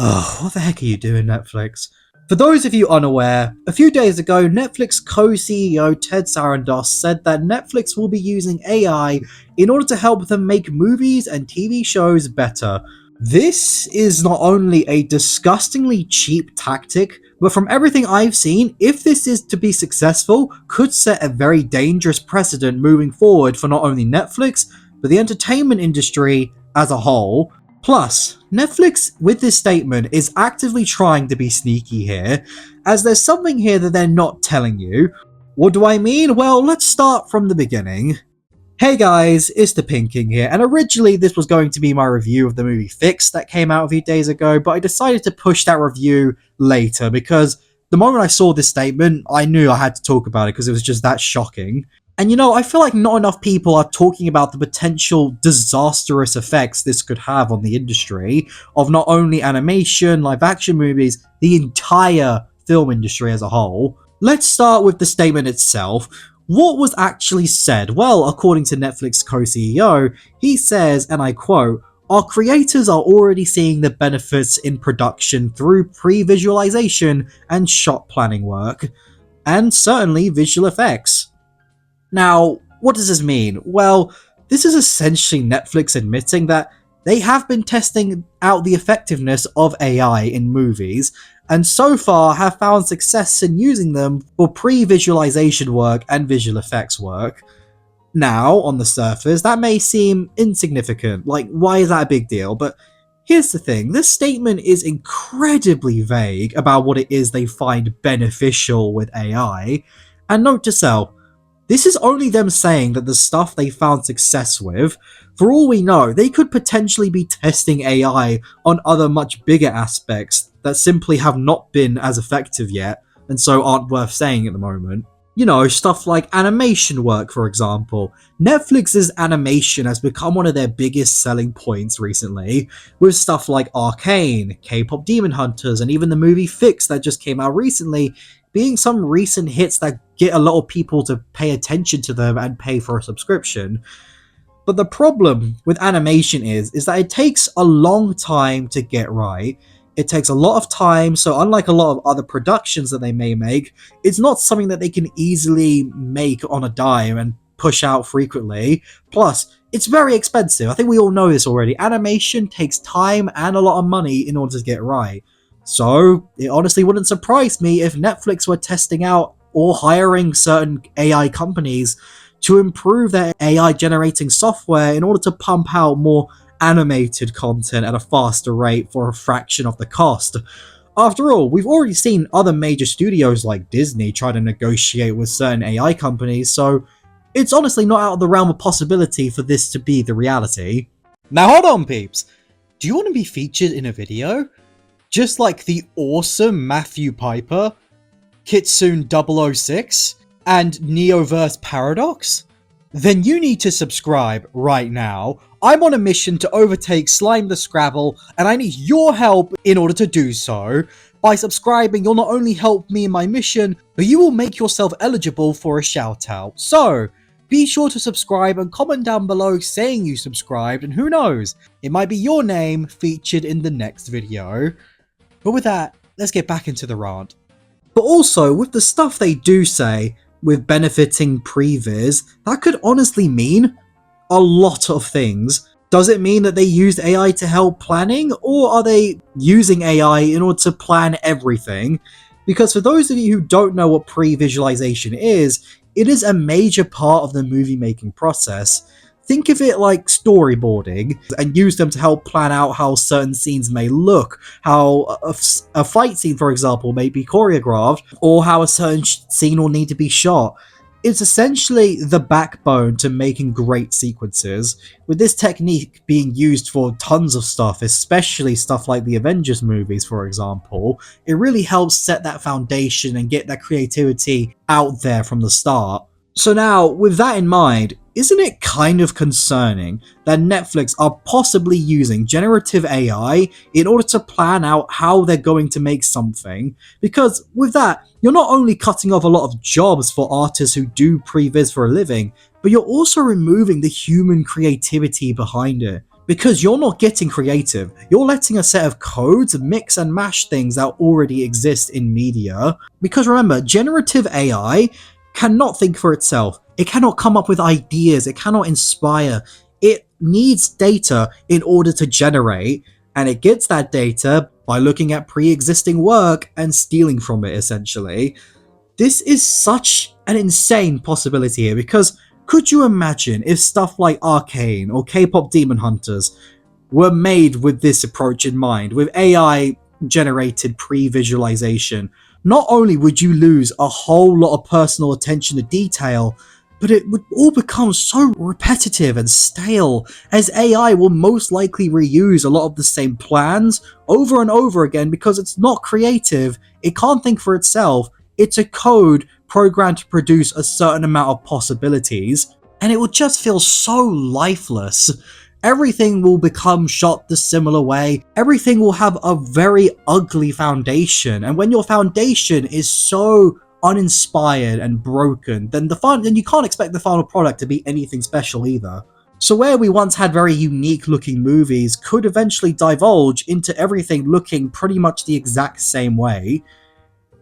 Ugh, what the heck are you doing, Netflix? For those of you unaware, a few days ago, Netflix co-CEO Ted Sarandos said that Netflix will be using AI in order to help them make movies and TV shows better. This is not only a disgustingly cheap tactic, but from everything I've seen, if this is to be successful, could set a very dangerous precedent moving forward for not only Netflix, but the entertainment industry as a whole. Plus, Netflix, with this statement, is actively trying to be sneaky here, as there's something here that they're not telling you. What do I mean? Well, let's start from the beginning. Hey guys, it's the Pink King here, and originally this was going to be my review of the movie Fix that came out a few days ago, but I decided to push that review later because the moment I saw this statement, I knew I had to talk about it because it was just that shocking. And I feel like not enough people are talking about the potential disastrous effects this could have on the industry of not only animation, live action movies, the entire film industry as a whole. Let's start with the statement itself. What was actually said? Well, according to Netflix co-CEO, he says, and I quote, "Our creators are already seeing the benefits in production through pre-visualization and shot planning work, and certainly visual effects." Now, what does this mean? Well, this is essentially Netflix admitting that they have been testing out the effectiveness of AI in movies, and so far have found success in using them for pre-visualization work and visual effects work. Now, on the surface, that may seem insignificant, like why is that a big deal? But here's the thing, this statement is incredibly vague about what it is they find beneficial with AI, and note to self, this is only them saying that the stuff they found success with. For all we know, they could potentially be testing AI on other much bigger aspects that simply have not been as effective yet, and so aren't worth saying at the moment. Stuff like animation work, for example. Netflix's animation has become one of their biggest selling points recently, with stuff like Arcane, K-pop Demon Hunters, and even the movie Fix that just came out recently, being some recent hits that get a lot of people to pay attention to them and pay for a subscription. But the problem with animation is that it takes a long time to get right. It takes a lot of time, so unlike a lot of other productions that they may make, it's not something that they can easily make on a dime and push out frequently. Plus, it's very expensive. I think we all know this already. Animation takes time and a lot of money in order to get right. So, it honestly wouldn't surprise me if Netflix were testing out or hiring certain AI companies to improve their AI generating software in order to pump out more animated content at a faster rate for a fraction of the cost. After all, we've already seen other major studios like Disney try to negotiate with certain AI companies, so it's honestly not out of the realm of possibility for this to be the reality. Now hold on, peeps. Do you want to be featured in a video? Just like the awesome Matthew Piper, Kitsune 006, and Neoverse Paradox? Then you need to subscribe right now. I'm on a mission to overtake Slime the Scrabble, and I need your help in order to do so. By subscribing, you'll not only help me in my mission, but you will make yourself eligible for a shout-out. So, be sure to subscribe and comment down below saying you subscribed, and who knows, it might be your name featured in the next video. But with that, let's get back into the rant. But also, with the stuff they do say, with benefiting previs, that could honestly mean a lot of things. Does it mean that they used AI to help planning, or are they using AI in order to plan everything? Because for those of you who don't know what pre-visualization is, it is a major part of the movie making process. Think of it like storyboarding, and use them to help plan out how certain scenes may look, how a fight scene, for example, may be choreographed, or how a certain scene will need to be shot. It's essentially the backbone to making great sequences, with this technique being used for tons of stuff, especially stuff like the Avengers movies, for example. It really helps set that foundation and get that creativity out there from the start. So now, with that in mind, isn't it kind of concerning that Netflix are possibly using generative AI in order to plan out how they're going to make something? Because with that, you're not only cutting off a lot of jobs for artists who do previs for a living, but you're also removing the human creativity behind it. Because you're not getting creative. You're letting a set of codes mix and mash things that already exist in media. Because remember, generative AI cannot think for itself. It cannot come up with ideas. It cannot inspire. It needs data in order to generate, and it gets that data by looking at pre-existing work and stealing from it, essentially. This is such an insane possibility here, because could you imagine if stuff like Arcane or K-pop Demon Hunters were made with this approach in mind, with AI generated pre-visualization? Not only would you lose a whole lot of personal attention to detail, but it would all become so repetitive and stale, as AI will most likely reuse a lot of the same plans over and over again because it's not creative, it can't think for itself, it's a code programmed to produce a certain amount of possibilities, and it will just feel so lifeless. Everything will become shot the similar way, everything will have a very ugly foundation, and when your foundation is so uninspired and broken, then you can't expect the final product to be anything special either. So where we once had very unique looking movies could eventually divulge into everything looking pretty much the exact same way.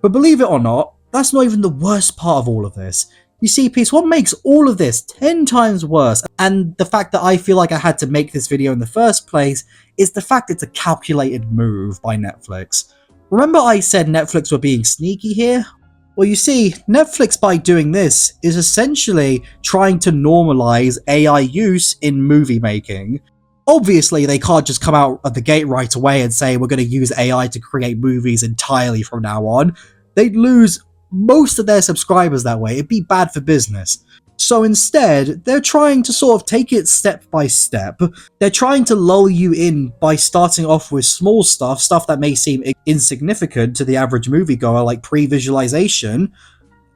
But believe it or not, that's not even the worst part of all of this. You see, Peace, what makes all of this 10 times worse, and the fact that I feel like I had to make this video in the first place, is the fact it's a calculated move by Netflix. Remember I said Netflix were being sneaky here? Well, you see, Netflix, by doing this, is essentially trying to normalize AI use in movie making. Obviously, they can't just come out of the gate right away and say we're going to use AI to create movies entirely from now on. They'd lose most of their subscribers that way. It'd be bad for business. So instead, they're trying to sort of take it step by step. They're trying to lull you in by starting off with small stuff that may seem insignificant to the average moviegoer, like pre-visualization,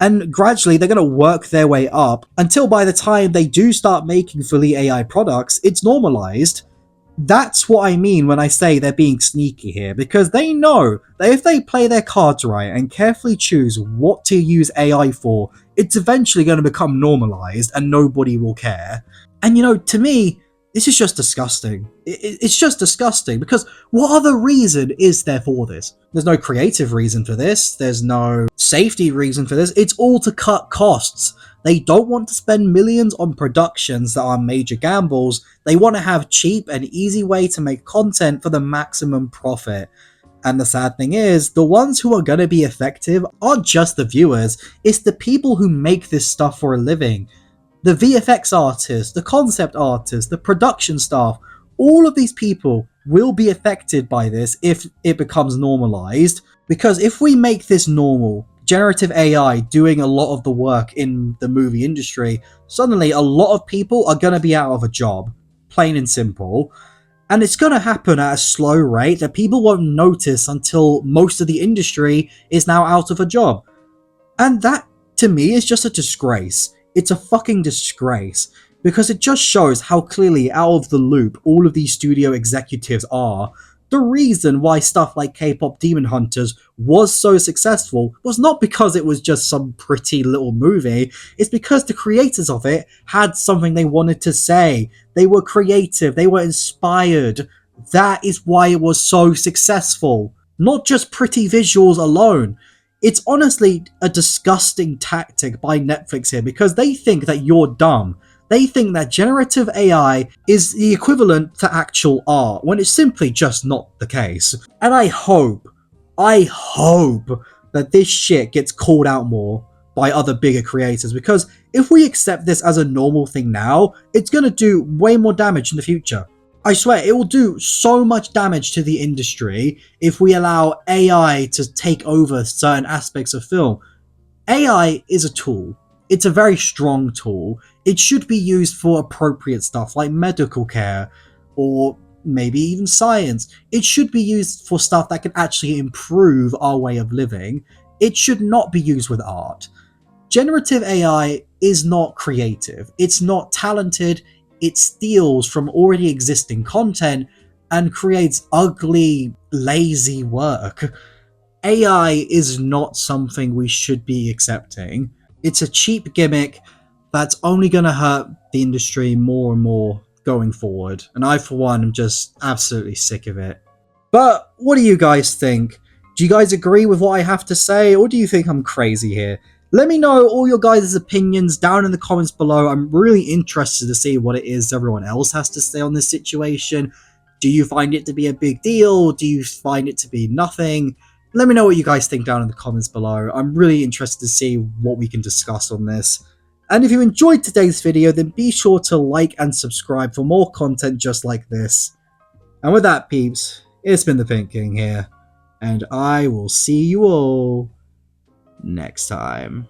and gradually they're going to work their way up until by the time they do start making fully AI products, it's normalized. That's what I mean when I say they're being sneaky here, because they know that if they play their cards right and carefully choose what to use AI for, it's eventually going to become normalized and nobody will care. And to me, this is just disgusting. It's just disgusting, because what other reason is there for this? There's no creative reason for this, there's no safety reason for this, it's all to cut costs. They don't want to spend millions on productions that are major gambles, they want to have cheap and easy way to make content for the maximum profit. And the sad thing is, the ones who are going to be effective aren't just the viewers, it's the people who make this stuff for a living. The VFX artists, the concept artists, the production staff, all of these people will be affected by this if it becomes normalized. Because if we make this normal, generative AI doing a lot of the work in the movie industry, suddenly a lot of people are going to be out of a job, plain and simple. And it's going to happen at a slow rate that people won't notice until most of the industry is now out of a job. And that, to me, is just a disgrace. It's a fucking disgrace, because it just shows how clearly out of the loop all of these studio executives are. The reason why stuff like K-pop Demon Hunters was so successful was not because it was just some pretty little movie, it's because the creators of it had something they wanted to say. They were creative, they were inspired. That is why it was so successful. Not just pretty visuals alone. It's honestly a disgusting tactic by Netflix here, because they think that you're dumb. They think that generative AI is the equivalent to actual art, when it's simply just not the case. And I hope that this shit gets called out more by other bigger creators, because if we accept this as a normal thing now, it's going to do way more damage in the future. I swear, it will do so much damage to the industry if we allow AI to take over certain aspects of film. AI is a tool. It's a very strong tool. It should be used for appropriate stuff like medical care, or maybe even science. It should be used for stuff that can actually improve our way of living. It should not be used with art. Generative AI is not creative. It's not talented. It steals from already existing content and creates ugly, lazy work. AI is not something we should be accepting. It's a cheap gimmick that's only going to hurt the industry more and more going forward. And I, for one, am just absolutely sick of it. But what do you guys think? Do you guys agree with what I have to say, or do you think I'm crazy here? Let me know all your guys' opinions down in the comments below. I'm really interested to see what it is everyone else has to say on this situation. Do you find it to be a big deal? Do you find it to be nothing? Let me know what you guys think down in the comments below. I'm really interested to see what we can discuss on this. And if you enjoyed today's video, then be sure to like and subscribe for more content just like this. And with that, peeps, it's been the Pink King here, and I will see you all next time.